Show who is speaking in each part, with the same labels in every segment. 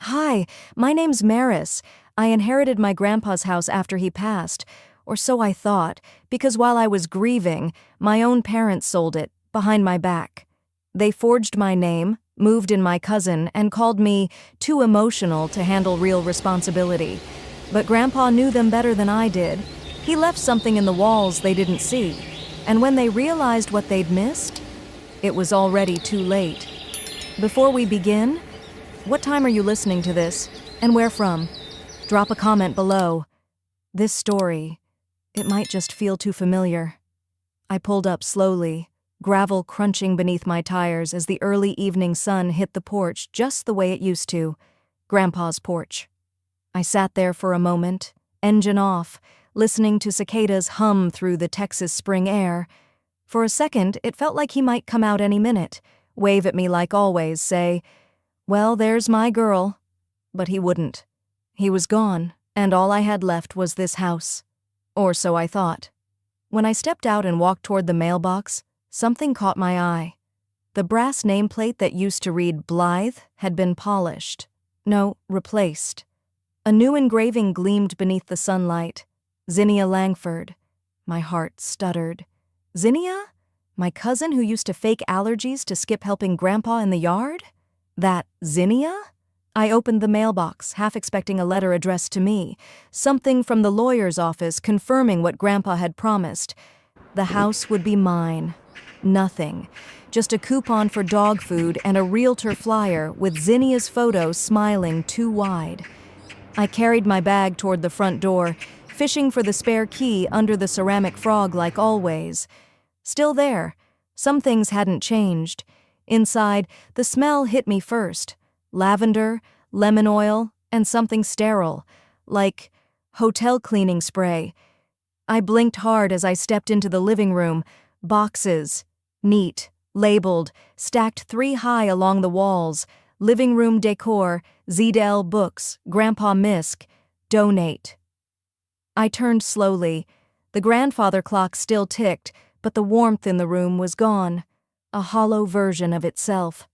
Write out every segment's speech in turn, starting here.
Speaker 1: Hi, my name's Maris. I inherited my grandpa's house after he passed, or so I thought, because while I was grieving, my own parents sold it, behind my back. They forged my name, moved in my cousin, and called me too emotional to handle real responsibility. But Grandpa knew them better than I did. He left something in the walls they didn't see, and when they realized what they'd missed, it was already too late. Before we begin, what time are you listening to this, and where from? Drop a comment below. This story, it might just feel too familiar. I pulled up slowly, gravel crunching beneath my tires as the early evening sun hit the porch just the way it used to, Grandpa's porch. I sat there for a moment, engine off, listening to cicadas hum through the Texas spring air. For a second, it felt like he might come out any minute, wave at me like always, say, "Well, there's my girl." But he wouldn't. He was gone, and all I had left was this house. Or so I thought. When I stepped out and walked toward the mailbox, something caught my eye. The brass nameplate that used to read Blythe had been polished. No, replaced. A new engraving gleamed beneath the sunlight. Zinnia Langford. My heart stuttered. Zinnia? My cousin who used to fake allergies to skip helping Grandpa in the yard? That Zinnia? I opened the mailbox, half expecting a letter addressed to me, something from the lawyer's office confirming what Grandpa had promised. The house would be mine. Nothing. Just a coupon for dog food and a realtor flyer with Zinnia's photo smiling too wide. I carried my bag toward the front door, fishing for the spare key under the ceramic frog like always. Still there. Some things hadn't changed. Inside, the smell hit me first. Lavender, lemon oil, and something sterile, like hotel cleaning spray. I blinked hard as I stepped into the living room. Boxes. Neat, labeled, stacked 3 high along the walls. Living room decor, ZDL books, Grandpa Misk, donate. I turned slowly. The grandfather clock still ticked, but the warmth in the room was gone. A hollow version of itself.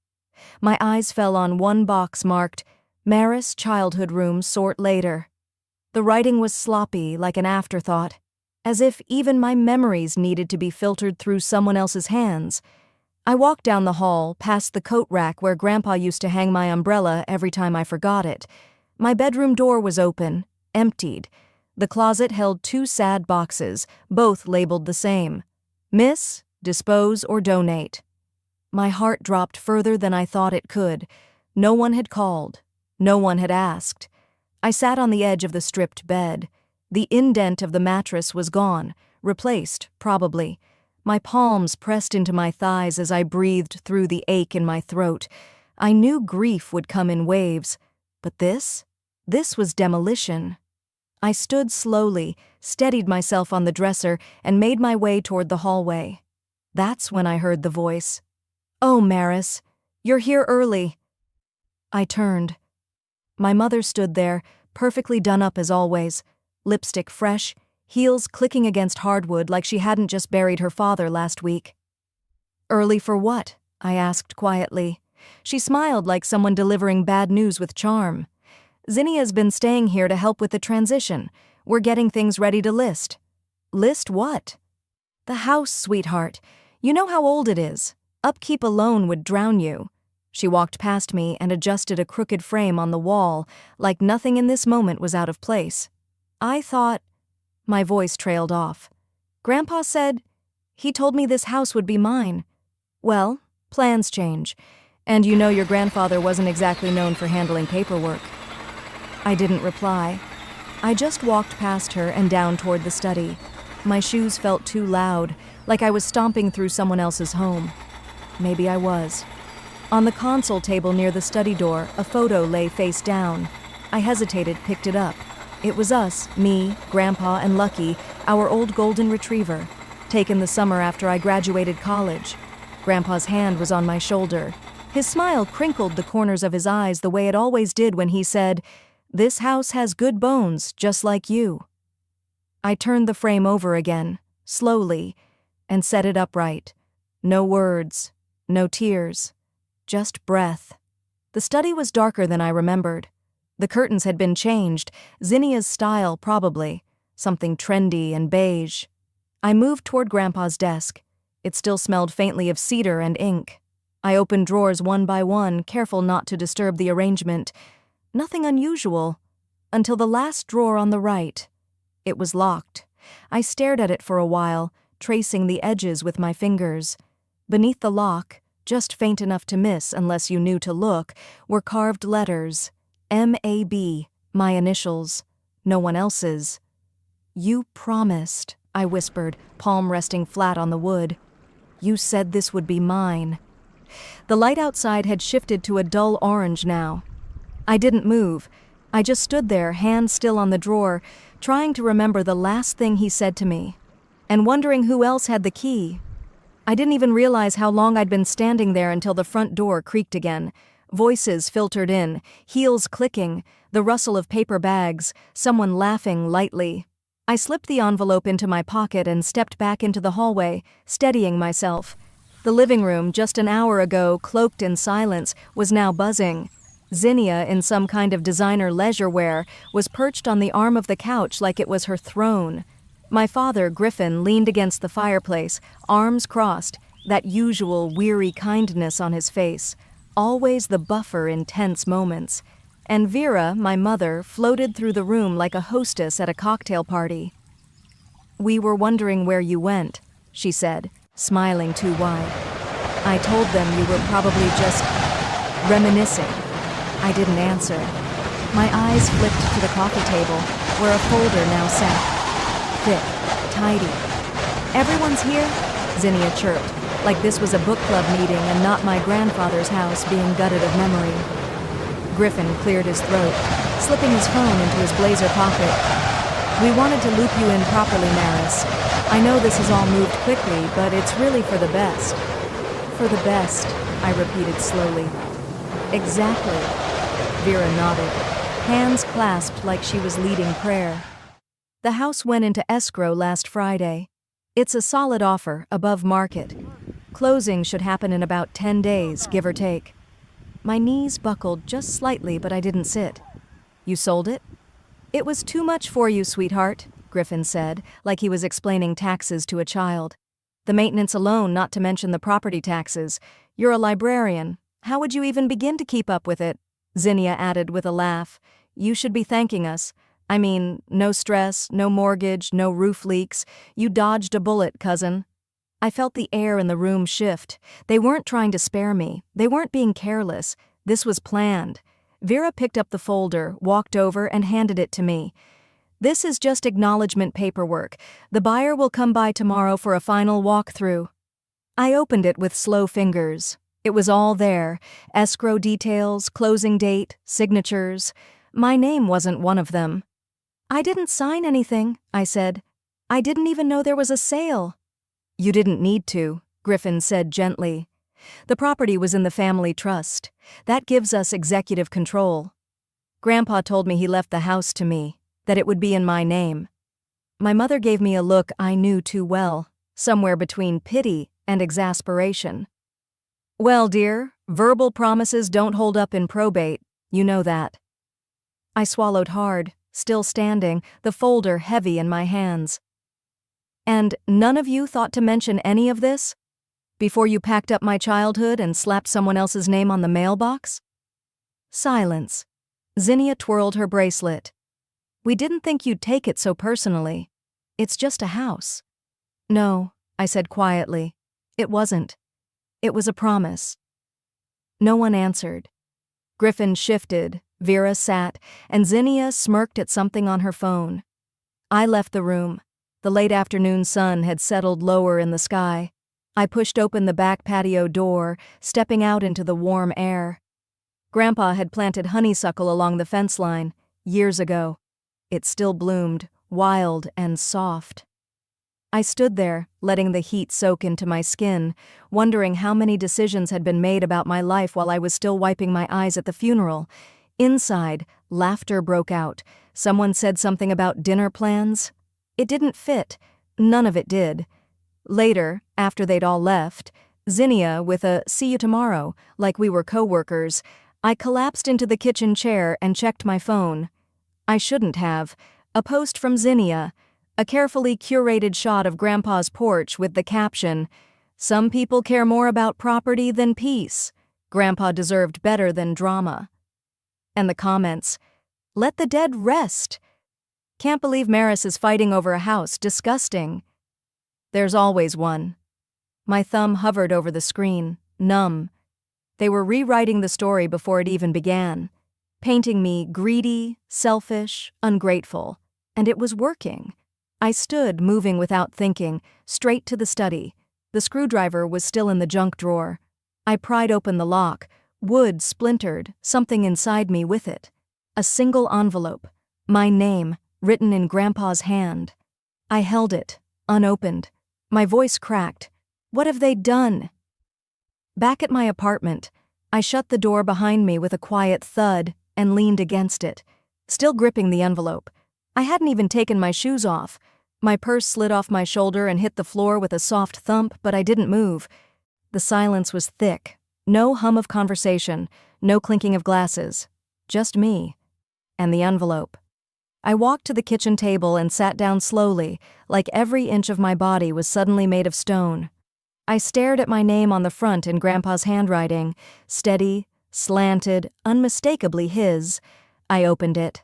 Speaker 1: My eyes fell on one box marked, Maris Childhood Room Sort Later. The writing was sloppy, like an afterthought, as if even my memories needed to be filtered through someone else's hands. I walked down the hall, past the coat rack where Grandpa used to hang my umbrella every time I forgot it. My bedroom door was open, emptied. The closet held 2 sad boxes, both labeled the same. Miss, dispose, or donate. My heart dropped further than I thought it could. No one had called. No one had asked. I sat on the edge of the stripped bed. The indent of the mattress was gone, replaced, probably. My palms pressed into my thighs as I breathed through the ache in my throat. I knew grief would come in waves, but this was demolition. I stood slowly, steadied myself on the dresser, and made my way toward the hallway. That's when I heard the voice. "Oh, Maris, you're here early." I turned. My mother stood there, perfectly done up as always, lipstick fresh, heels clicking against hardwood like she hadn't just buried her father last week. "Early for what?" I asked quietly. She smiled like someone delivering bad news with charm. "Zinnia's been staying here to help with the transition. We're getting things ready to list." "List what?" "The house, sweetheart. You know how old it is. Upkeep alone would drown you." She walked past me and adjusted a crooked frame on the wall, like nothing in this moment was out of place. I thought... My voice trailed off. "Grandpa said... He told me this house would be mine." "Well, plans change. And you know your grandfather wasn't exactly known for handling paperwork." I didn't reply. I just walked past her and down toward the study. My shoes felt too loud, like I was stomping through someone else's home. Maybe I was. On the console table near the study door, a photo lay face down. I hesitated, picked it up. It was us, me, Grandpa, and Lucky, our old golden retriever, taken the summer after I graduated college. Grandpa's hand was on my shoulder. His smile crinkled the corners of his eyes the way it always did when he said, "This house has good bones, just like you." I turned the frame over again, slowly, and set it upright. No words. No tears. Just breath. The study was darker than I remembered. The curtains had been changed, Zinnia's style probably, something trendy and beige. I moved toward Grandpa's desk. It still smelled faintly of cedar and ink. I opened drawers one by one, careful not to disturb the arrangement. Nothing unusual, until the last drawer on the right. It was locked. I stared at it for a while, tracing the edges with my fingers. Beneath the lock, just faint enough to miss unless you knew to look, were carved letters. M.A.B., my initials, no one else's. "You promised," I whispered, palm resting flat on the wood. "You said this would be mine." The light outside had shifted to a dull orange now. I didn't move. I just stood there, hand still on the drawer, trying to remember the last thing he said to me, and wondering who else had the key. I didn't even realize how long I'd been standing there until the front door creaked again. Voices filtered in, heels clicking, the rustle of paper bags, someone laughing lightly. I slipped the envelope into my pocket and stepped back into the hallway, steadying myself. The living room, just an hour ago cloaked in silence, was now buzzing. Zinnia, in some kind of designer leisure wear, was perched on the arm of the couch like it was her throne. My father, Griffin, leaned against the fireplace, arms crossed, that usual weary kindness on his face, always the buffer in tense moments. And Vera, my mother, floated through the room like a hostess at a cocktail party. "We were wondering where you went," she said, smiling too wide. "I told them you were probably just reminiscing." I didn't answer. My eyes flicked to the coffee table, where a folder now sat. Thick, tidy. "Everyone's here?" Zinnia chirped, like this was a book club meeting and not my grandfather's house being gutted of memory. Griffin cleared his throat, slipping his phone into his blazer pocket. "We wanted to loop you in properly, Maris. I know this has all moved quickly, but it's really for the best." "For the best," I repeated slowly. "Exactly." Vera nodded, hands clasped like she was leading prayer. "The house went into escrow last Friday. It's a solid offer, above market. Closing should happen in about 10 days, give or take." My knees buckled just slightly, but I didn't sit. "You sold it?" "It was too much for you, sweetheart," Griffin said, like he was explaining taxes to a child. "The maintenance alone, not to mention the property taxes. You're a librarian. How would you even begin to keep up with it?" Zinnia added with a laugh. "You should be thanking us. I mean, no stress, no mortgage, no roof leaks. You dodged a bullet, cousin." I felt the air in the room shift. They weren't trying to spare me. They weren't being careless. This was planned. Vera picked up the folder, walked over, and handed it to me. "This is just acknowledgement paperwork. The buyer will come by tomorrow for a final walkthrough." I opened it with slow fingers. It was all there. Escrow details, closing date, signatures. My name wasn't one of them. "I didn't sign anything," I said. "I didn't even know there was a sale." "You didn't need to," Griffin said gently. "The property was in the family trust. That gives us executive control. Grandpa told me he left the house to me, that it would be in my name." My mother gave me a look I knew too well, somewhere between pity and exasperation. "Well, dear, verbal promises don't hold up in probate. You know that." I swallowed hard, still standing, the folder heavy in my hands. "And none of you thought to mention any of this? Before you packed up my childhood and slapped someone else's name on the mailbox?" Silence. Zinnia twirled her bracelet. "We didn't think you'd take it so personally. It's just a house." "No," I said quietly. "It wasn't. It was a promise." No one answered. Griffin shifted, Vera sat, and Zinnia smirked at something on her phone. I left the room. The late afternoon sun had settled lower in the sky. I pushed open the back patio door, stepping out into the warm air. Grandpa had planted honeysuckle along the fence line, years ago. It still bloomed, wild and soft. I stood there, letting the heat soak into my skin, wondering how many decisions had been made about my life while I was still wiping my eyes at the funeral. Inside, laughter broke out. Someone said something about dinner plans. It didn't fit. None of it did. Later, after they'd all left, Zinnia with a "see you tomorrow," like we were co-workers, I collapsed into the kitchen chair and checked my phone. I shouldn't have. A post from Zinnia, a carefully curated shot of Grandpa's porch with the caption, "Some people care more about property than peace. Grandpa deserved better than drama." And the comments, "Let the dead rest. Can't believe Maris is fighting over a house. Disgusting." There's always one. My thumb hovered over the screen, numb. They were rewriting the story before it even began, painting me greedy, selfish, ungrateful. And it was working. I stood, moving without thinking, straight to the study. The screwdriver was still in the junk drawer. I pried open the lock. Wood splintered, something inside me with it. A single envelope. My name, written in Grandpa's hand. I held it, unopened. My voice cracked. What have they done? Back at my apartment, I shut the door behind me with a quiet thud and leaned against it, still gripping the envelope. I hadn't even taken my shoes off. My purse slid off my shoulder and hit the floor with a soft thump, but I didn't move. The silence was thick. No hum of conversation, no clinking of glasses. Just me. And the envelope. I walked to the kitchen table and sat down slowly, like every inch of my body was suddenly made of stone. I stared at my name on the front in Grandpa's handwriting, steady, slanted, unmistakably his. I opened it.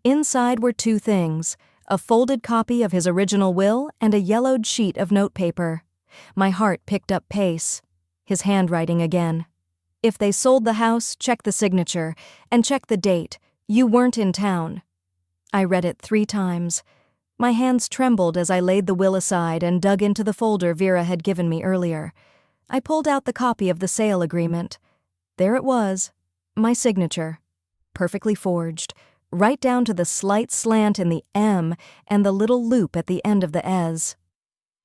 Speaker 1: Inside were two things, a folded copy of his original will and a yellowed sheet of notepaper. My heart picked up pace. His handwriting again. If they sold the house, check the signature, and check the date. You weren't in town. I read it 3 times. My hands trembled as I laid the will aside and dug into the folder Vera had given me earlier. I pulled out the copy of the sale agreement. There it was, my signature. Perfectly forged, right down to the slight slant in the M and the little loop at the end of the S.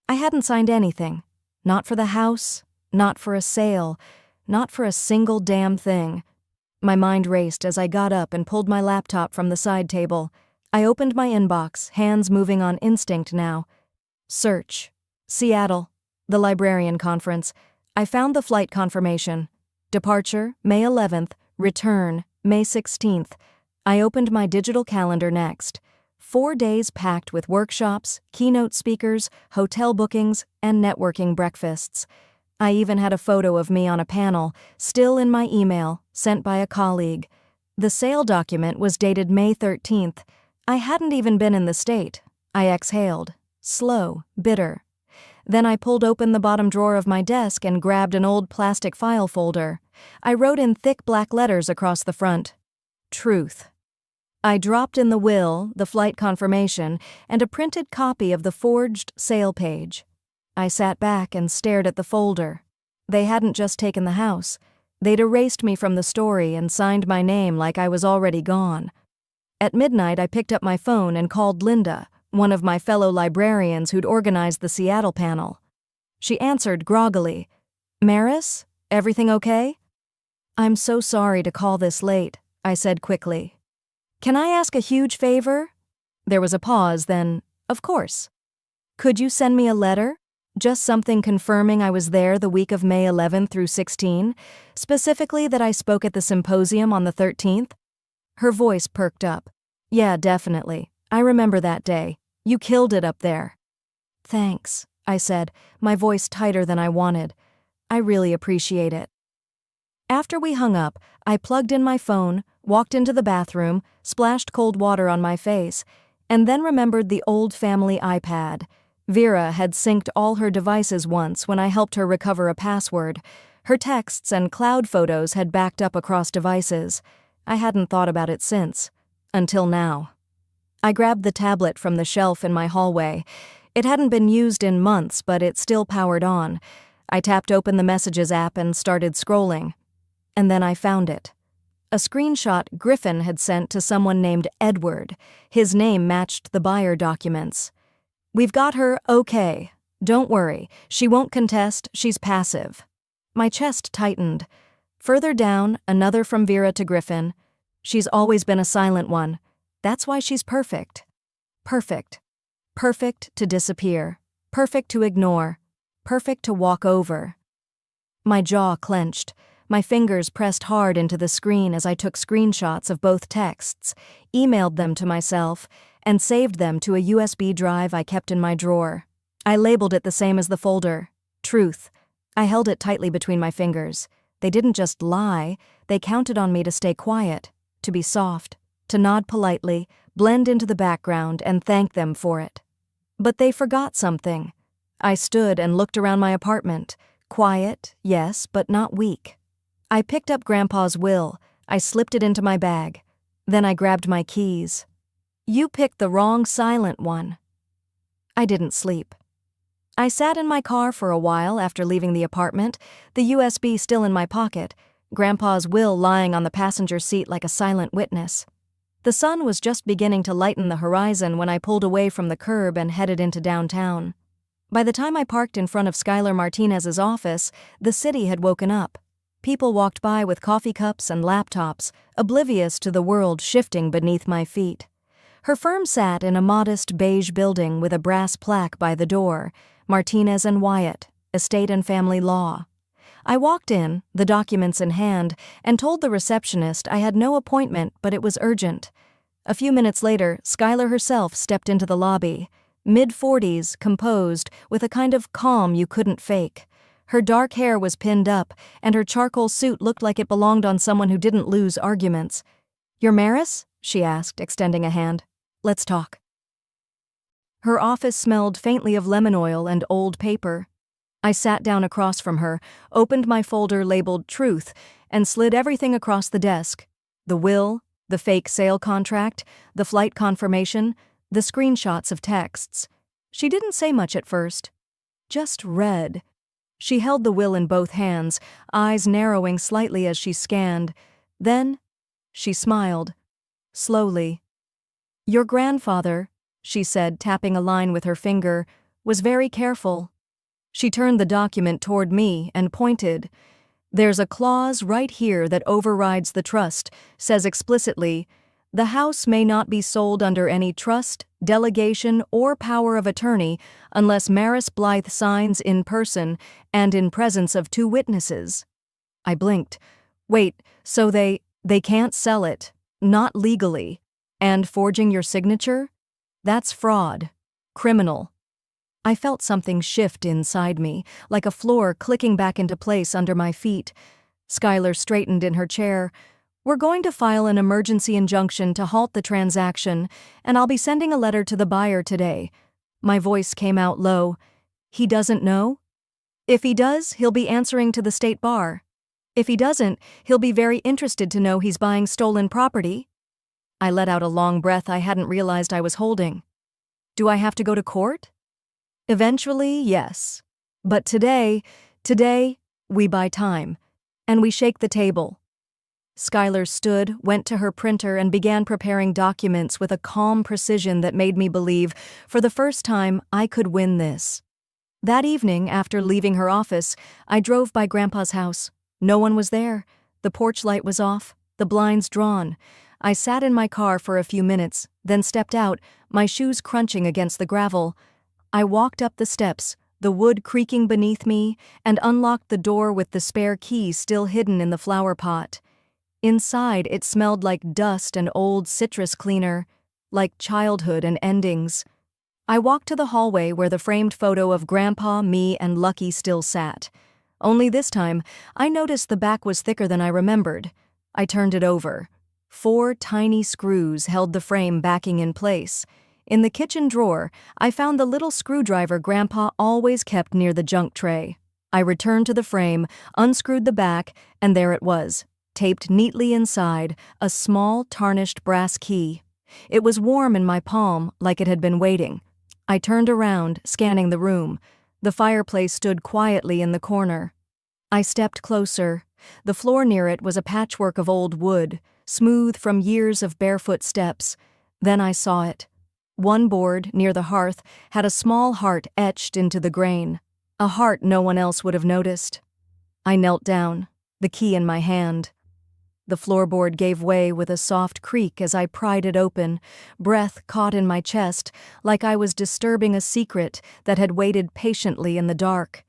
Speaker 1: I hadn't signed anything. Not for the house, not for a sale, not for a single damn thing. My mind raced as I got up and pulled my laptop from the side table. I opened my inbox, hands moving on instinct now. Search. Seattle. The librarian conference. I found the flight confirmation. Departure, May 11th. Return, May 16th. I opened my digital calendar next. 4 days packed with workshops, keynote speakers, hotel bookings, and networking breakfasts. I even had a photo of me on a panel, still in my email, sent by a colleague. The sale document was dated May 13th. I hadn't even been in the state. I exhaled, slow, bitter. Then I pulled open the bottom drawer of my desk and grabbed an old plastic file folder. I wrote in thick black letters across the front, "Truth." I dropped in the will, the flight confirmation, and a printed copy of the forged sale page. I sat back and stared at the folder. They hadn't just taken the house. They'd erased me from the story and signed my name like I was already gone. At midnight, I picked up my phone and called Linda, one of my fellow librarians who'd organized the Seattle panel. She answered groggily. "Maris, everything okay?" "I'm so sorry to call this late," I said quickly. "Can I ask a huge favor?" There was a pause, then, "Of course." "Could you send me a letter? Just something confirming I was there the week of May 11th through 16, specifically that I spoke at the symposium on the 13th? Her voice perked up. "Yeah, definitely. I remember that day. You killed it up there." "Thanks," I said, my voice tighter than I wanted. "I really appreciate it." After we hung up, I plugged in my phone, walked into the bathroom, splashed cold water on my face, and then remembered the old family iPad. Vera had synced all her devices once when I helped her recover a password. Her texts and cloud photos had backed up across devices. I hadn't thought about it since. Until now. I grabbed the tablet from the shelf in my hallway. It hadn't been used in months, but it still powered on. I tapped open the Messages app and started scrolling. And then I found it. A screenshot Griffin had sent to someone named Edward. His name matched the buyer documents. "We've got her okay. Don't worry. She won't contest. She's passive." My chest tightened. Further down, another from Vera to Griffin. "She's always been a silent one. That's why she's perfect. Perfect. Perfect to disappear. Perfect to ignore. Perfect to walk over." My jaw clenched. My fingers pressed hard into the screen as I took screenshots of both texts, emailed them to myself, and saved them to a USB drive I kept in my drawer. I labeled it the same as the folder, Truth. I held it tightly between my fingers. They didn't just lie, they counted on me to stay quiet, to be soft, to nod politely, blend into the background, and thank them for it. But they forgot something. I stood and looked around my apartment. Quiet, yes, but not weak. I picked up Grandpa's will. I slipped it into my bag. Then I grabbed my keys. You picked the wrong silent one. I didn't sleep. I sat in my car for a while after leaving the apartment, the USB still in my pocket, Grandpa's will lying on the passenger seat like a silent witness. The sun was just beginning to lighten the horizon when I pulled away from the curb and headed into downtown. By the time I parked in front of Skylar Martinez's office, the city had woken up. People walked by with coffee cups and laptops, oblivious to the world shifting beneath my feet. Her firm sat in a modest beige building with a brass plaque by the door, Martinez and Wyatt, Estate and Family Law. I walked in, the documents in hand, and told the receptionist I had no appointment, but it was urgent. A few minutes later, Skylar herself stepped into the lobby, mid-40s, composed, with a kind of calm you couldn't fake. Her dark hair was pinned up, and her charcoal suit looked like it belonged on someone who didn't lose arguments. "You're Maris?" she asked, extending a hand. "Let's talk." Her office smelled faintly of lemon oil and old paper. I sat down across from her, opened my folder labeled Truth, and slid everything across the desk. The will, the fake sale contract, the flight confirmation, the screenshots of texts. She didn't say much at first. Just read. She held the will in both hands, eyes narrowing slightly as she scanned. Then, she smiled. Slowly. "Your grandfather," she said, tapping a line with her finger, "was very careful." She turned the document toward me and pointed. "There's a clause right here that overrides the trust, says explicitly, 'The house may not be sold under any trust, delegation, or power of attorney unless Maris Blythe signs in person and in presence of 2 witnesses.'" I blinked. "Wait, so they can't sell it, not legally, and forging your signature? That's fraud. Criminal." I felt something shift inside me, like a floor clicking back into place under my feet. Skylar straightened in her chair. "We're going to file an emergency injunction to halt the transaction, and I'll be sending a letter to the buyer today." My voice came out low. "He doesn't know? If he does, he'll be answering to the state bar. If he doesn't, he'll be very interested to know he's buying stolen property." I let out a long breath I hadn't realized I was holding. "Do I have to go to court?" "Eventually, yes. But today, we buy time. And we shake the table." Skylar stood, went to her printer, and began preparing documents with a calm precision that made me believe, for the first time, I could win this. That evening, after leaving her office, I drove by Grandpa's house. No one was there. The porch light was off, the blinds drawn. I sat in my car for a few minutes, then stepped out, my shoes crunching against the gravel. I walked up the steps, the wood creaking beneath me, and unlocked the door with the spare key still hidden in the flower pot. Inside, it smelled like dust and old citrus cleaner, like childhood and endings. I walked to the hallway where the framed photo of Grandpa, me, and Lucky still sat. Only this time, I noticed the back was thicker than I remembered. I turned it over. 4 tiny screws held the frame backing in place. In the kitchen drawer, I found the little screwdriver Grandpa always kept near the junk tray. I returned to the frame, unscrewed the back, and there it was, taped neatly inside, a small, tarnished brass key. It was warm in my palm, like it had been waiting. I turned around, scanning the room. The fireplace stood quietly in the corner. I stepped closer. The floor near it was a patchwork of old wood, smooth from years of barefoot steps. Then I saw it. One board, near the hearth, had a small heart etched into the grain, a heart no one else would have noticed. I knelt down, the key in my hand. The floorboard gave way with a soft creak as I pried it open, breath caught in my chest, like I was disturbing a secret that had waited patiently in the dark.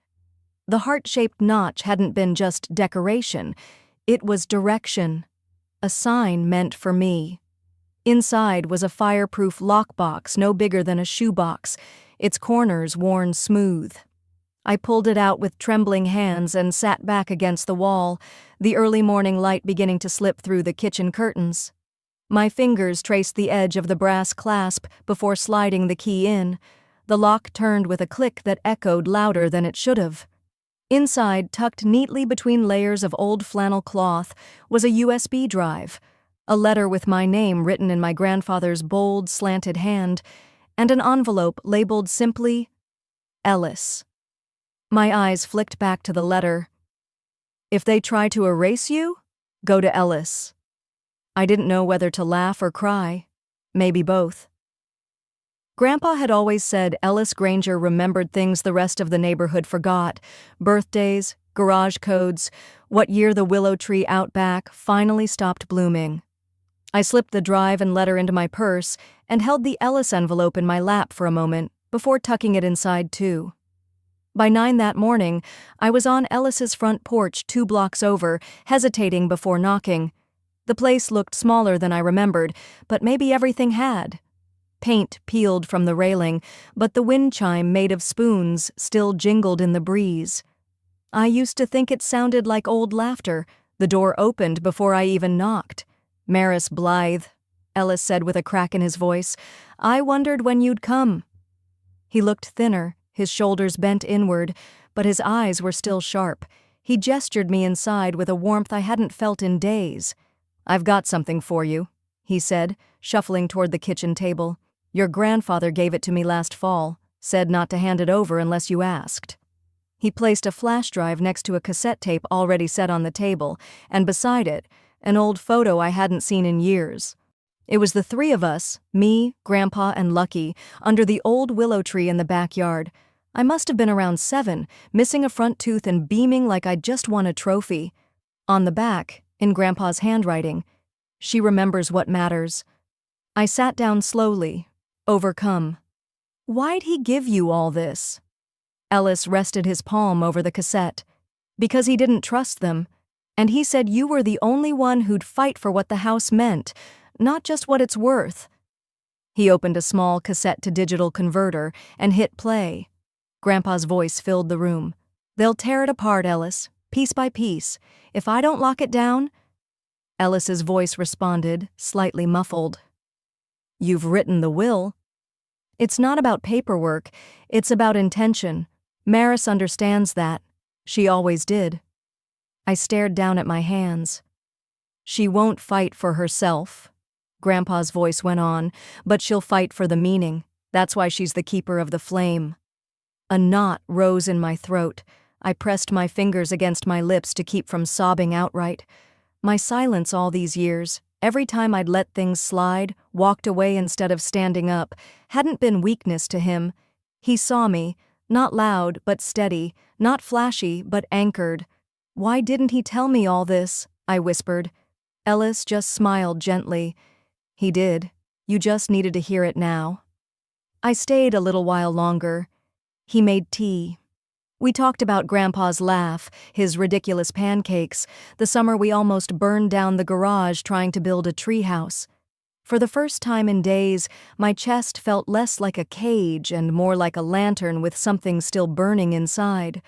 Speaker 1: The heart-shaped notch hadn't been just decoration, it was direction, a sign meant for me. Inside was a fireproof lockbox no bigger than a shoebox, its corners worn smooth. I pulled it out with trembling hands and sat back against the wall, the early morning light beginning to slip through the kitchen curtains. My fingers traced the edge of the brass clasp before sliding the key in. The lock turned with a click that echoed louder than it should have. Inside, tucked neatly between layers of old flannel cloth, was a USB drive, a letter with my name written in my grandfather's bold, slanted hand, and an envelope labeled simply, Ellis. My eyes flicked back to the letter. If they try to erase you, go to Ellis. I didn't know whether to laugh or cry, maybe both. Grandpa had always said Ellis Granger remembered things the rest of the neighborhood forgot: birthdays, garage codes, what year the willow tree out back finally stopped blooming. I slipped the drive and letter into my purse and held the Ellis envelope in my lap for a moment before tucking it inside too. By 9 that morning, I was on Ellis's front porch 2 blocks over, hesitating before knocking. The place looked smaller than I remembered, but maybe everything had. Paint peeled from the railing, but the wind chime made of spoons still jingled in the breeze. I used to think it sounded like old laughter. The door opened before I even knocked. "Maris Blythe," Ellis said with a crack in his voice. "I wondered when you'd come." He looked thinner, his shoulders bent inward, but his eyes were still sharp. He gestured me inside with a warmth I hadn't felt in days. "I've got something for you," he said, shuffling toward the kitchen table. "Your grandfather gave it to me last fall, said not to hand it over unless you asked." He placed a flash drive next to a cassette tape already set on the table, and beside it, an old photo I hadn't seen in years. It was the 3 of us, me, Grandpa, and Lucky, under the old willow tree in the backyard. I must have been around 7, missing a front tooth and beaming like I'd just won a trophy. On the back, in Grandpa's handwriting, "She remembers what matters." I sat down slowly, overcome. "Why'd he give you all this?" Ellis rested his palm over the cassette. "Because he didn't trust them. And he said you were the only one who'd fight for what the house meant, not just what it's worth." He opened a small cassette-to-digital converter and hit play. Grandpa's voice filled the room. "They'll tear it apart, Ellis, piece by piece. If I don't lock it down—" Ellis's voice responded, slightly muffled. "You've written the will." "It's not about paperwork, it's about intention. Maris understands that. She always did." I stared down at my hands. "She won't fight for herself," Grandpa's voice went on, "but she'll fight for the meaning. That's why she's the keeper of the flame." A knot rose in my throat. I pressed my fingers against my lips to keep from sobbing outright. My silence all these years, every time I'd let things slide, walked away instead of standing up, hadn't been weakness to him. He saw me, not loud but steady, not flashy but anchored. "Why didn't he tell me all this?" I whispered. Ellis just smiled gently. "He did. You just needed to hear it now." I stayed a little while longer. He made tea. We talked about Grandpa's laugh, his ridiculous pancakes, the summer we almost burned down the garage trying to build a treehouse. For the first time in days, my chest felt less like a cage and more like a lantern with something still burning inside.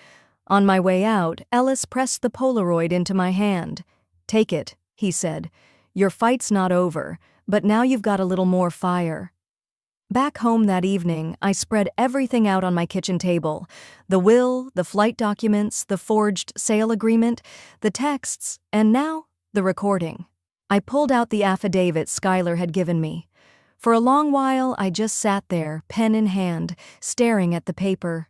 Speaker 1: On my way out, Ellis pressed the Polaroid into my hand. "Take it," he said. "Your fight's not over, but now you've got a little more fire." Back home that evening, I spread everything out on my kitchen table. The will, the flight documents, the forged sale agreement, the texts, and now, the recording. I pulled out the affidavit Skylar had given me. For a long while, I just sat there, pen in hand, staring at the paper.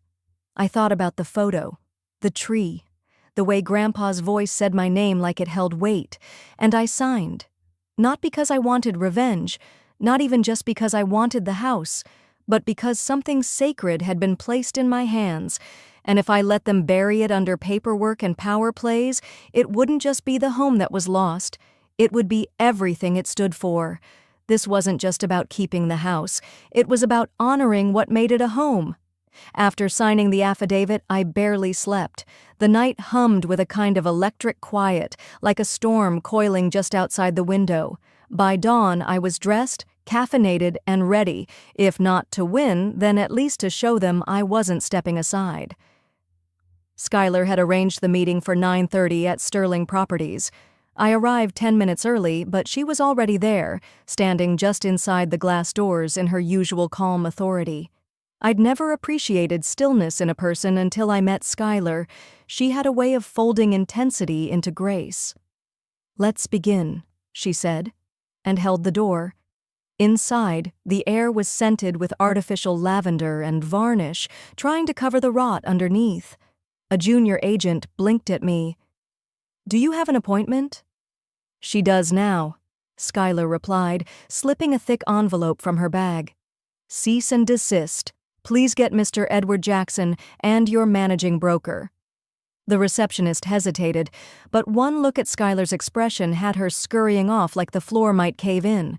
Speaker 1: I thought about the photo, the tree, the way Grandpa's voice said my name like it held weight, and I signed. Not because I wanted revenge, not even just because I wanted the house, but because something sacred had been placed in my hands, and if I let them bury it under paperwork and power plays, it wouldn't just be the home that was lost, it would be everything it stood for. This wasn't just about keeping the house, it was about honoring what made it a home. After signing the affidavit, I barely slept. The night hummed with a kind of electric quiet, like a storm coiling just outside the window. By dawn, I was dressed, caffeinated, and ready, if not to win, then at least to show them I wasn't stepping aside. Skylar had arranged the meeting for 9:30 at Sterling Properties. I arrived 10 minutes early, but she was already there, standing just inside the glass doors in her usual calm authority. I'd never appreciated stillness in a person until I met Skylar. She had a way of folding intensity into grace. "Let's begin," she said, and held the door. Inside, the air was scented with artificial lavender and varnish, trying to cover the rot underneath. A junior agent blinked at me. "Do you have an appointment?" "She does now," Skylar replied, slipping a thick envelope from her bag. "Cease and desist. Please get Mr. Edward Jackson and your managing broker." The receptionist hesitated, but one look at Skylar's expression had her scurrying off like the floor might cave in.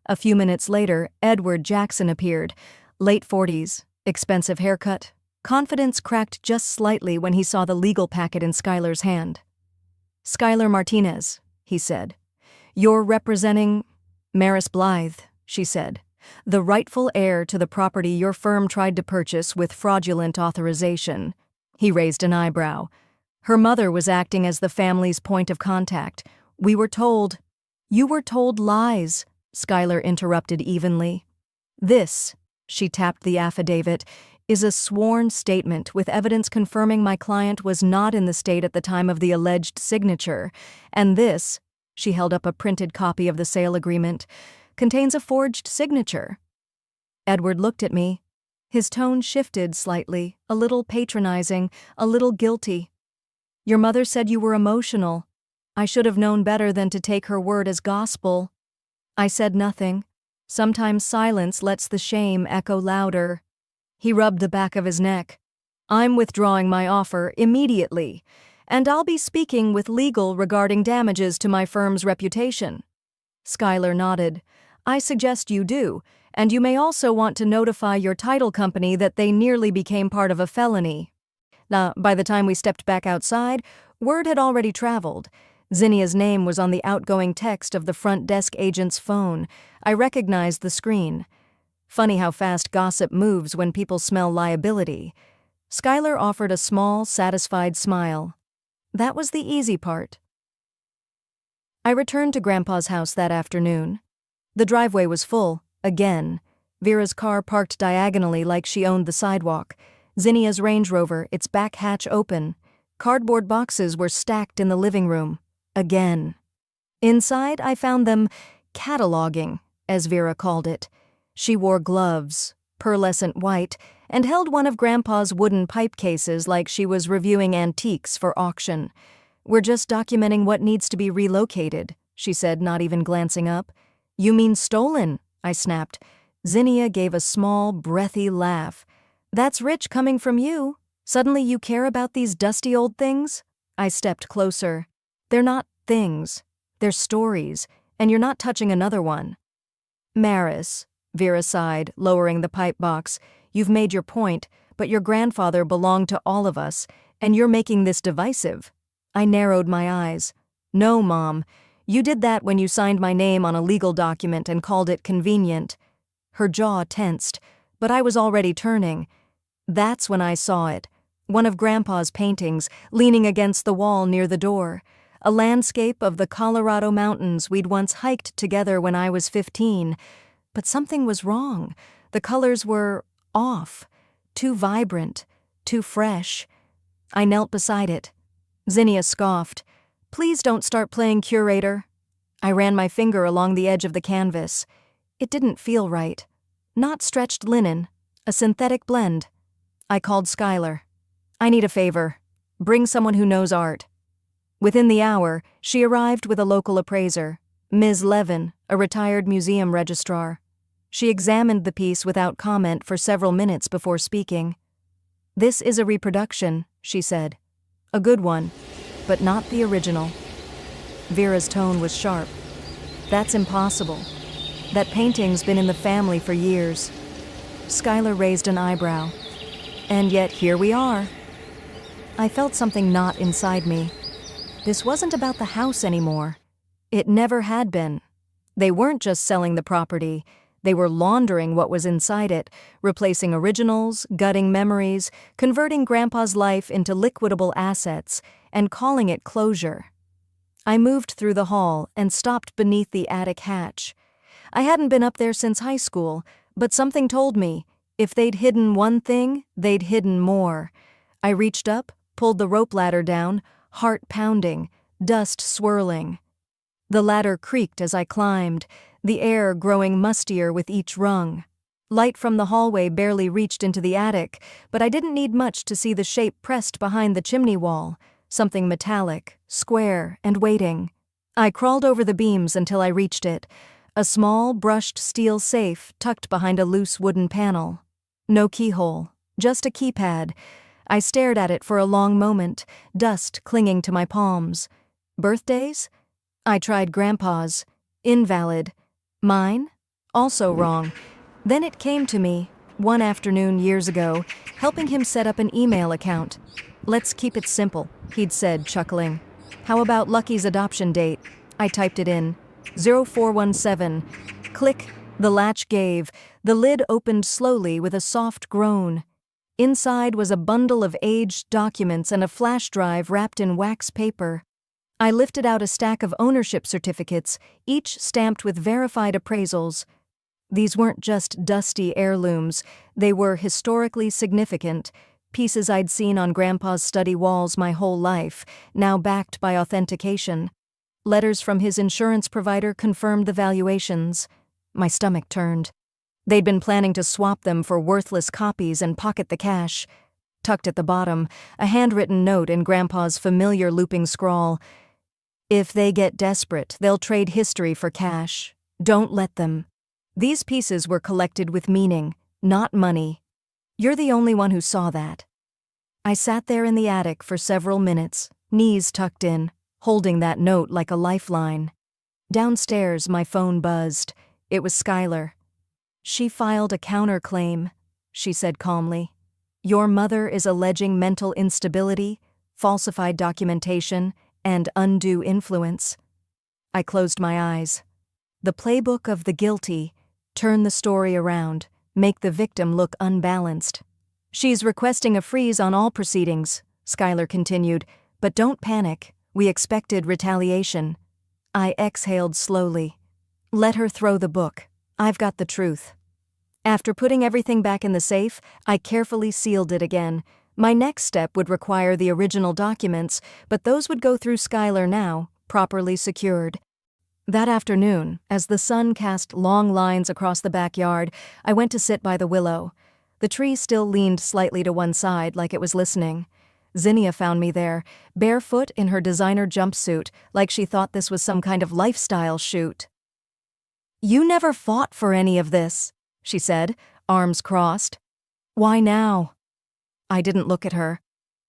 Speaker 1: A few minutes later, Edward Jackson appeared. Late 40s, expensive haircut. Confidence cracked just slightly when he saw the legal packet in Skylar's hand. "Skylar Martinez," he said. "You're representing—" "Maris Blythe," she said. "The rightful heir to the property your firm tried to purchase with fraudulent authorization." He raised an eyebrow. "Her mother was acting as the family's point of contact. We were told—" "You were told lies," Skylar interrupted evenly. "This," she tapped the affidavit, "is a sworn statement with evidence confirming my client was not in the state at the time of the alleged signature. And this," she held up a printed copy of the sale agreement, "contains a forged signature." Edward looked at me. His tone shifted slightly, a little patronizing, a little guilty. "Your mother said you were emotional. I should have known better than to take her word as gospel." I said nothing. Sometimes silence lets the shame echo louder. He rubbed the back of his neck. "I'm withdrawing my offer immediately, and I'll be speaking with legal regarding damages to my firm's reputation." Skylar nodded. "I suggest you do, and you may also want to notify your title company that they nearly became part of a felony." Now, by the time we stepped back outside, word had already traveled. Zinnia's name was on the outgoing text of the front desk agent's phone. I recognized the screen. Funny how fast gossip moves when people smell liability. Skylar offered a small, satisfied smile. That was the easy part. I returned to Grandpa's house that afternoon. The driveway was full, again. Vera's car parked diagonally like she owned the sidewalk. Zinnia's Range Rover, its back hatch open. Cardboard boxes were stacked in the living room. Again. Inside, I found them cataloging, as Vera called it. She wore gloves, pearlescent white, and held one of Grandpa's wooden pipe cases like she was reviewing antiques for auction. "We're just documenting what needs to be relocated," she said, not even glancing up. "You mean stolen?" I snapped. Zinnia gave a small, breathy laugh. "That's rich coming from you. Suddenly you care about these dusty old things?" I stepped closer. "They're not things. They're stories, and you're not touching another one." "Maris," Vera sighed, lowering the pipe box, "you've made your point, but your grandfather belonged to all of us, and you're making this divisive." I narrowed my eyes. "No, Mom. You did that when you signed my name on a legal document and called it convenient." Her jaw tensed, but I was already turning. That's when I saw it. One of Grandpa's paintings, leaning against the wall near the door. A landscape of the Colorado mountains we'd once hiked together when I was 15. But something was wrong. The colors were off. Too vibrant. Too fresh. I knelt beside it. Zinnia scoffed. "Please don't start playing curator." I ran my finger along the edge of the canvas. It didn't feel right. Not stretched linen. A synthetic blend. I called Skylar. "I need a favor. Bring someone who knows art." Within the hour, she arrived with a local appraiser, Ms. Levin, a retired museum registrar. She examined the piece without comment for several minutes before speaking. "This is a reproduction," she said. "A good one, but not the original." Vera's tone was sharp. "That's impossible. That painting's been in the family for years." Skylar raised an eyebrow. And yet here we are. I felt something knot inside me. This wasn't about the house anymore. It never had been. They weren't just selling the property. They were laundering what was inside it, replacing originals, gutting memories, converting Grandpa's life into liquidable assets, and calling it closure. I moved through the hall and stopped beneath the attic hatch. I hadn't been up there since high school, but something told me, if they'd hidden one thing, they'd hidden more. I reached up, pulled the rope ladder down, heart pounding, dust swirling. The ladder creaked as I climbed, the air growing mustier with each rung. Light from the hallway barely reached into the attic, but I didn't need much to see the shape pressed behind the chimney wall, something metallic, square, and waiting. I crawled over the beams until I reached it, a small, brushed steel safe tucked behind a loose wooden panel. No keyhole, just a keypad. I stared at it for a long moment, dust clinging to my palms. Birthdays? I tried Grandpa's. Invalid. Mine? Also wrong. Then it came to me, one afternoon years ago, helping him set up an email account. "Let's keep it simple," he'd said, chuckling. "How about Lucky's adoption date?" I typed it in. 0417. Click. The latch gave. The lid opened slowly with a soft groan. Inside was a bundle of aged documents and a flash drive wrapped in wax paper. I lifted out a stack of ownership certificates, each stamped with verified appraisals. These weren't just dusty heirlooms, they were historically significant, pieces I'd seen on Grandpa's study walls my whole life, now backed by authentication. Letters from his insurance provider confirmed the valuations. My stomach turned. They'd been planning to swap them for worthless copies and pocket the cash. Tucked at the bottom, a handwritten note in Grandpa's familiar looping scrawl. "If they get desperate, they'll trade history for cash. Don't let them." These pieces were collected with meaning, not money. You're the only one who saw that. I sat there in the attic for several minutes, knees tucked in, holding that note like a lifeline. Downstairs, my phone buzzed. It was Skylar. "She filed a counterclaim," she said calmly. "Your mother is alleging mental instability, falsified documentation, and undue influence." I closed my eyes. The playbook of the guilty: turn the story around, make the victim look unbalanced. "She's requesting a freeze on all proceedings," Skylar continued, "but don't panic. We expected retaliation." I exhaled slowly. "Let her throw the book. I've got the truth." After putting everything back in the safe, I carefully sealed it again. My next step would require the original documents, but those would go through Skylar now, properly secured. That afternoon, as the sun cast long lines across the backyard, I went to sit by the willow. The tree still leaned slightly to one side, like it was listening. Zinnia found me there, barefoot in her designer jumpsuit, like she thought this was some kind of lifestyle shoot. "You never fought for any of this," she said, arms crossed. "Why now?" I didn't look at her.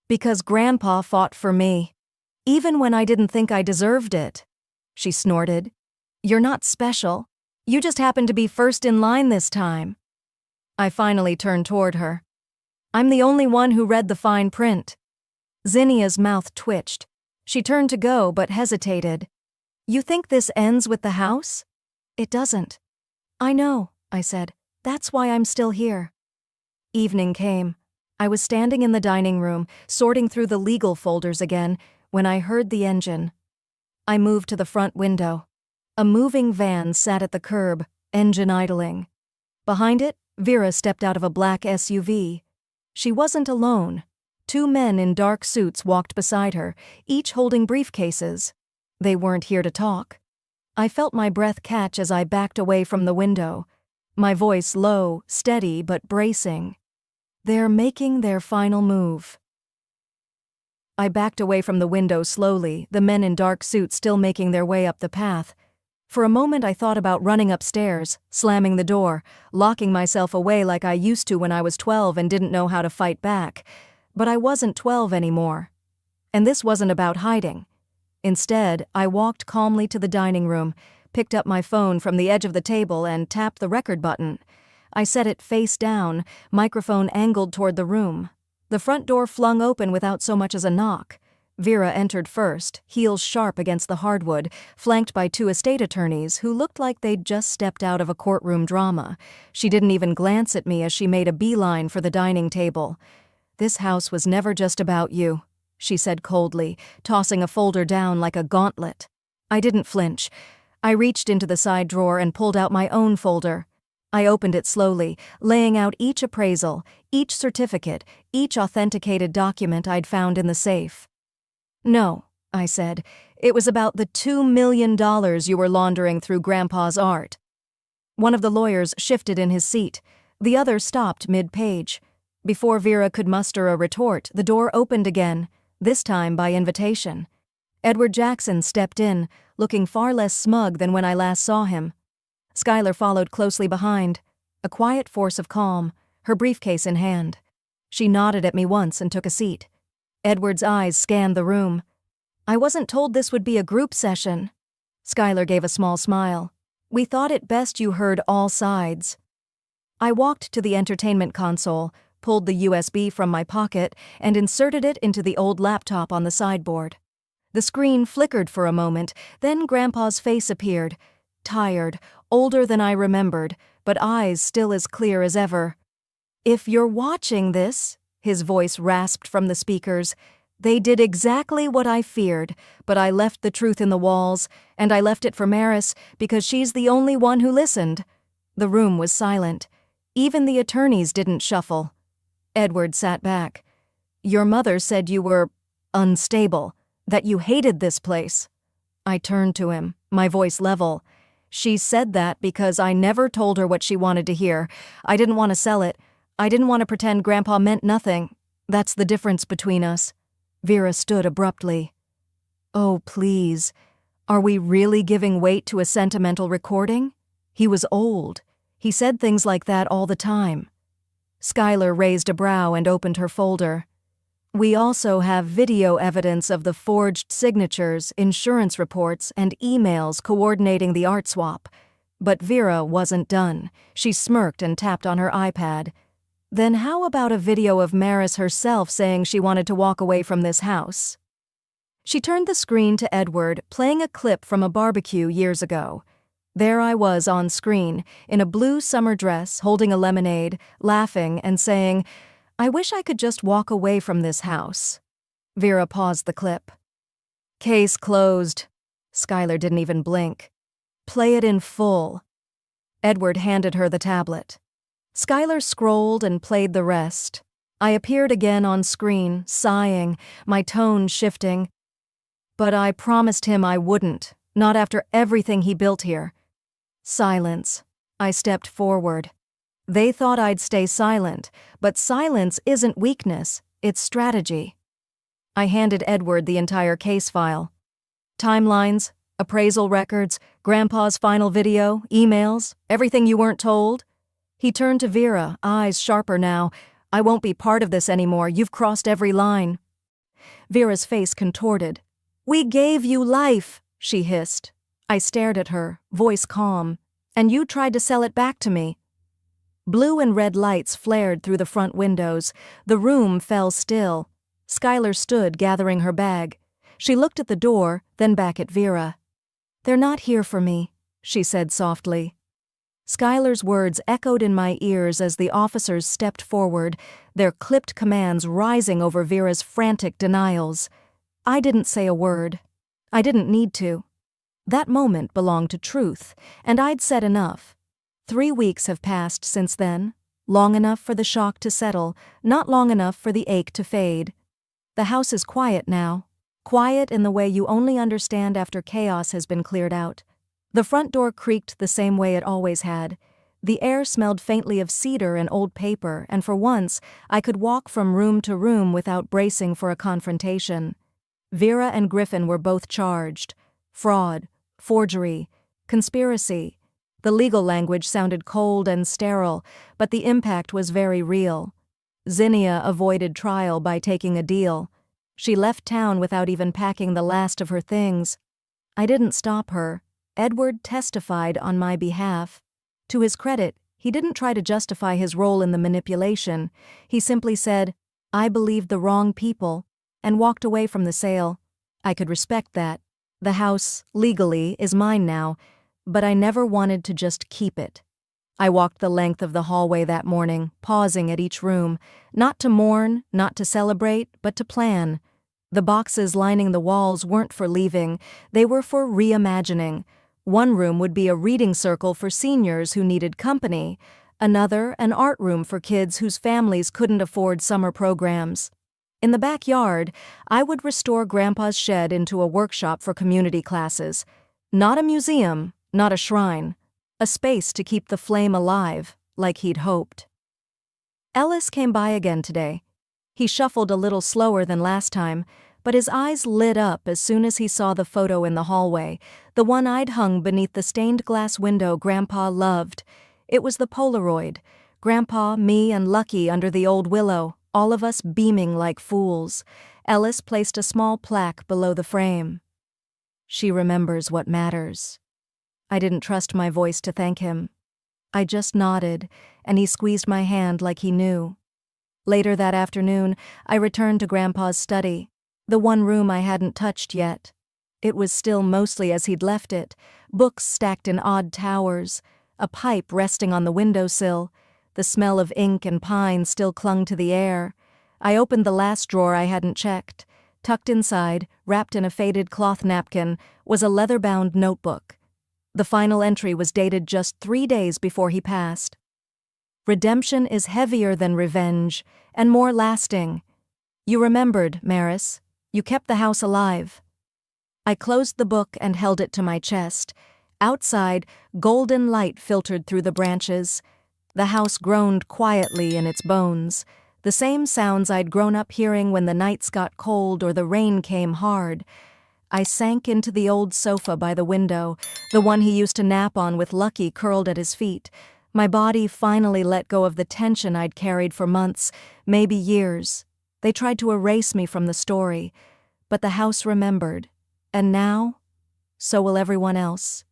Speaker 1: "Because Grandpa fought for me. Even when I didn't think I deserved it." She snorted. "You're not special. You just happened to be first in line this time." I finally turned toward her. "I'm the only one who read the fine print." Zinnia's mouth twitched. She turned to go but hesitated. "You think this ends with the house?" "It doesn't." "I know," I said. "That's why I'm still here." Evening came. I was standing in the dining room, sorting through the legal folders again, when I heard the engine. I moved to the front window. A moving van sat at the curb, engine idling. Behind it, Vera stepped out of a black SUV. She wasn't alone. 2 men in dark suits walked beside her, each holding briefcases. They weren't here to talk. I felt my breath catch as I backed away from the window, my voice low, steady, but bracing. "They're making their final move." I backed away from the window slowly, the men in dark suits still making their way up the path. For a moment I thought about running upstairs, slamming the door, locking myself away like I used to when I was 12 and didn't know how to fight back. But I wasn't 12 anymore. And this wasn't about hiding. Instead, I walked calmly to the dining room, picked up my phone from the edge of the table and tapped the record button. I set it face down, microphone angled toward the room. The front door flung open without so much as a knock. Vera entered first, heels sharp against the hardwood, flanked by two estate attorneys who looked like they'd just stepped out of a courtroom drama. She didn't even glance at me as she made a beeline for the dining table. "This house was never just about you," she said coldly, tossing a folder down like a gauntlet. I didn't flinch. I reached into the side drawer and pulled out my own folder. I opened it slowly, laying out each appraisal, each certificate, each authenticated document I'd found in the safe. "No," I said. "It was about the $2 million you were laundering through Grandpa's art." One of the lawyers shifted in his seat. The other stopped mid-page. Before Vera could muster a retort, the door opened again, this time by invitation. Edward Jackson stepped in, looking far less smug than when I last saw him. Skylar followed closely behind, a quiet force of calm, her briefcase in hand. She nodded at me once and took a seat. Edward's eyes scanned the room. "I wasn't told this would be a group session." Skylar gave a small smile. "We thought it best you heard all sides." I walked to the entertainment console, pulled the USB from my pocket, and inserted it into the old laptop on the sideboard. The screen flickered for a moment, then Grandpa's face appeared, tired, older than I remembered, but eyes still as clear as ever. "If you're watching this," his voice rasped from the speakers, "they did exactly what I feared, but I left the truth in the walls, and I left it for Maris because she's the only one who listened." The room was silent. Even the attorneys didn't shuffle. Edward sat back. "Your mother said you were unstable, that you hated this place." I turned to him, my voice level. "She said that because I never told her what she wanted to hear. I didn't want to sell it. I didn't want to pretend Grandpa meant nothing. That's the difference between us." Vera stood abruptly. "Oh, please. Are we really giving weight to a sentimental recording? He was old. He said things like that all the time." Skylar raised a brow and opened her folder. "We also have video evidence of the forged signatures, insurance reports, and emails coordinating the art swap." But Vera wasn't done. She smirked and tapped on her iPad. "Then how about a video of Maris herself saying she wanted to walk away from this house?" She turned the screen to Edward, playing a clip from a barbecue years ago. There I was on screen, in a blue summer dress, holding a lemonade, laughing and saying, "I wish I could just walk away from this house." Vera paused the clip. "Case closed." Skylar didn't even blink. "Play it in full." Edward handed her the tablet. Skylar scrolled and played the rest. I appeared again on screen, sighing, my tone shifting. "But I promised him I wouldn't, not after everything he built here." Silence. I stepped forward. They thought I'd stay silent, but silence isn't weakness, it's strategy. I handed Edward the entire case file. Timelines, appraisal records, Grandpa's final video, emails, everything you weren't told. He turned to Vera, eyes sharper now. "I won't be part of this anymore. You've crossed every line." Vera's face contorted. "We gave you life," she hissed. I stared at her, voice calm. "And you tried to sell it back to me." Blue and red lights flared through the front windows. The room fell still. Skylar stood gathering her bag. She looked at the door, then back at Vera. "They're not here for me," she said softly. Skylar's words echoed in my ears as the officers stepped forward, their clipped commands rising over Vera's frantic denials. I didn't say a word. I didn't need to. That moment belonged to truth, and I'd said enough. 3 weeks have passed since then, long enough for the shock to settle, not long enough for the ache to fade. The house is quiet now, quiet in the way you only understand after chaos has been cleared out. The front door creaked the same way it always had. The air smelled faintly of cedar and old paper, and for once, I could walk from room to room without bracing for a confrontation. Vera and Griffin were both charged. Fraud, forgery, conspiracy. The legal language sounded cold and sterile, but the impact was very real. Zinnia avoided trial by taking a deal. She left town without even packing the last of her things. I didn't stop her. Edward testified on my behalf. To his credit, He didn't try to justify his role in the manipulation. He simply said, "I believed the wrong people," and walked away from the sale. I could respect that. The house, legally, is mine now, but I never wanted to just keep it. I walked the length of the hallway that morning, pausing at each room, not to mourn, not to celebrate, but to plan. The boxes lining the walls weren't for leaving, they were for reimagining. One room would be a reading circle for seniors who needed company, another an art room for kids whose families couldn't afford summer programs. In the backyard, I would restore Grandpa's shed into a workshop for community classes. Not a museum, not a shrine. A space to keep the flame alive, like he'd hoped. Ellis came by again today. He shuffled a little slower than last time, but his eyes lit up as soon as he saw the photo in the hallway, the one I'd hung beneath the stained glass window Grandpa loved. It was the Polaroid. Grandpa, me, and Lucky under the old willow, all of us beaming like fools. Ellis placed a small plaque below the frame. "She remembers what matters." I didn't trust my voice to thank him. I just nodded, and he squeezed my hand like he knew. Later that afternoon, I returned to Grandpa's study, the one room I hadn't touched yet. It was still mostly as he'd left it, books stacked in odd towers, a pipe resting on the windowsill. The smell of ink and pine still clung to the air. I opened the last drawer I hadn't checked. Tucked inside, wrapped in a faded cloth napkin, was a leather-bound notebook. The final entry was dated just 3 days before he passed. "Redemption is heavier than revenge, and more lasting. You remembered, Maris. You kept the house alive." I closed the book and held it to my chest. Outside, golden light filtered through the branches. The house groaned quietly in its bones, the same sounds I'd grown up hearing when the nights got cold or the rain came hard. I sank into the old sofa by the window, the one he used to nap on with Lucky curled at his feet. My body finally let go of the tension I'd carried for months, maybe years. They tried to erase me from the story, but the house remembered. And now, so will everyone else.